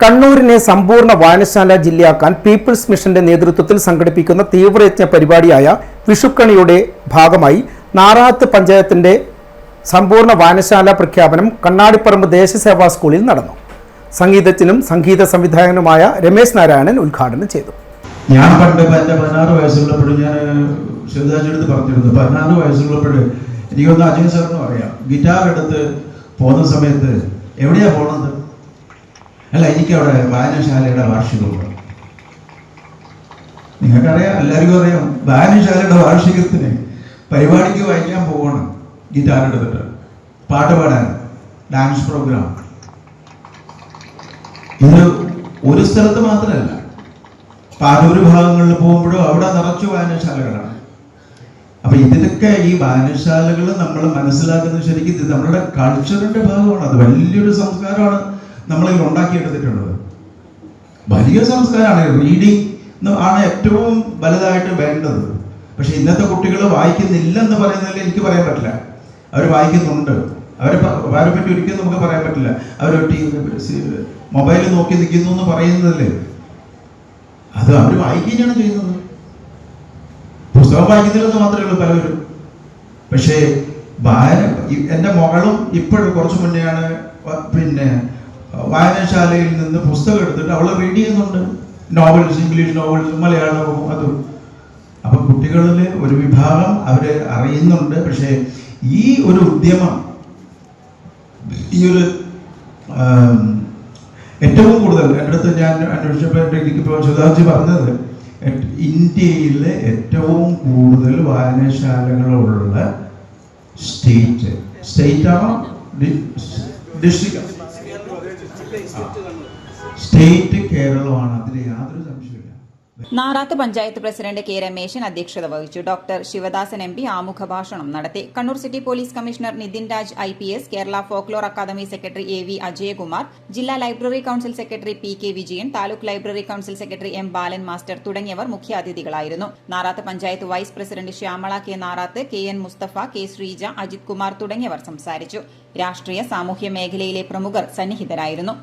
കണ്ണൂരിനെ സമ്പൂർണ്ണ വായനശാല ജില്ലയാക്കാൻ പീപ്പിൾസ് മിഷന്റെ നേതൃത്വത്തിൽ സംഘടിപ്പിക്കുന്ന തീവ്രയജ്ഞ പരിപാടിയായ വിഷുക്കണിയുടെ ഭാഗമായി നാറാത്ത് പഞ്ചായത്തിന്റെ സമ്പൂർണ്ണ വായനശാല പ്രഖ്യാപനം കണ്ണാടിപ്പറമ്പ് ദേശസേവാ സ്കൂളിൽ നടന്നു. സംഗീതജ്ഞനും സംഗീത സംവിധായകനുമായ രമേശ് നാരായണൻ ഉദ്ഘാടനം ചെയ്തു. ഞാൻ പണ്ട് എൻ്റെ 16 വയസ്സുള്ളപ്പോഴും ഞാൻ ശിവദാസിനടുത്ത് പറഞ്ഞിരുന്നു. 16 വയസ്സുള്ളപ്പോഴും എനിക്കൊന്ന് അജയ് സാറിന് പറയാം, ഗിറ്റാർ എടുത്ത് പോകുന്ന സമയത്ത് എവിടെയാ പോണത്? അല്ല, എനിക്കവിടെ വായനശാലയുടെ വാർഷികമുണ്ട്. നിങ്ങൾക്കറിയാം, എല്ലാവർക്കും അറിയാം, വായനശാലയുടെ വാർഷികത്തിന് പരിപാടിക്ക് വായിക്കാൻ പോകണം. ഗിറ്റാർ എടുത്തിട്ട് പാട്ട് പാടാൻ, ഡാൻസ് പ്രോഗ്രാം. ഇത് ഒരു സ്ഥലത്ത് മാത്രമല്ല, പാലൂർ ഭാഗങ്ങളിൽ പോകുമ്പോഴും അവിടെ നിറച്ചു വായനശാലകളാണ്. അപ്പൊ ഇതിനൊക്കെ ഈ വായനശാലകൾ നമ്മൾ മനസ്സിലാക്കുന്നത് ശരിക്കും ഇത് നമ്മുടെ കൾച്ചറിന്റെ ഭാഗമാണ്. അത് വലിയൊരു സംസ്കാരമാണ് നമ്മളിൽ ഉണ്ടാക്കിയെടുത്തിട്ടുള്ളത്. വലിയ സംസ്കാരമാണ്. റീഡിങ് ആണ് ഏറ്റവും വലുതായിട്ട് വേണ്ടത്. പക്ഷെ ഇന്നത്തെ കുട്ടികൾ വായിക്കുന്നില്ലെന്ന് പറയുന്നതിൽ എനിക്ക് പറയാൻ പറ്റില്ല. അവർ വായിക്കുന്നുണ്ട്. അവരെ പറ്റി ഒരിക്കലും നമുക്ക് പറയാൻ പറ്റില്ല. അവർ മൊബൈൽ നോക്കി നിൽക്കുന്നു എന്ന് പറയുന്നതല്ലേ, അത് അവർ വായിക്കുകയാണ് ചെയ്യുന്നത്. പുസ്തകം വായിക്കുന്നില്ലെന്ന് മാത്രമേ ഉള്ളൂ പലവരും. പക്ഷേ എൻ്റെ മകളും ഇപ്പോഴും കുറച്ച് മുന്നെയാണ് വായനശാലയിൽ നിന്ന് പുസ്തകം എടുത്തിട്ട് അവൾ റീഡ് ചെയ്യുന്നുണ്ട്. നോവൽസ്, ഇംഗ്ലീഷ് നോവൽസ്, മലയാളവും അതും. അപ്പം കുട്ടികളിൽ ഒരു വിഭാഗം അവര് അറിയുന്നുണ്ട്. പക്ഷേ ഈ ഒരു ഉദ്യമം, ഈ ഒരു ഏറ്റവും കൂടുതൽ എൻ്റെ അടുത്ത് ഞാൻ അന്വേഷിച്ചപ്പോൾ എനിക്കിപ്പോൾ സുധാജി പറഞ്ഞത്, ഇന്ത്യയിലെ ഏറ്റവും കൂടുതൽ വായനശാലകളുള്ള സ്റ്റേറ്റാണോ ഡിസ്ട്രിക്റ്റ്? സ്റ്റേറ്റ് കേരളമാണ്. അതിൽ യാതൊരു സംശയമില്ല. നാറാത്ത് പഞ്ചായത്ത് പ്രസിഡന്റ് കെ രമേശൻ അധ്യക്ഷത വഹിച്ചു. ഡോക്ടർ ശിവദാസൻ MP ആമുഖ ഭാഷണം നടത്തി. Kannur city police commissioner Nithin Raj IPS, Kerala folklore academy secretary AV Ajayakumar, ജില്ലാ library council secretary PK Vijayan, taluk library council secretary M Balan master തുടങ്ങിയവർ മുഖ്യാതിഥികളായിരുന്നു. Narath panchayat vice president Shyamala K Narath, KN Musthafa, K Sreeja, Ajith Kumar തുടങ്ങിയവർ സംസാരിച്ചു. രാഷ്ട്രീയ സാമൂഹ്യ മേഖലയിലെ പ്രമുഖർ സന്നിഹിതരായിരുന്നു.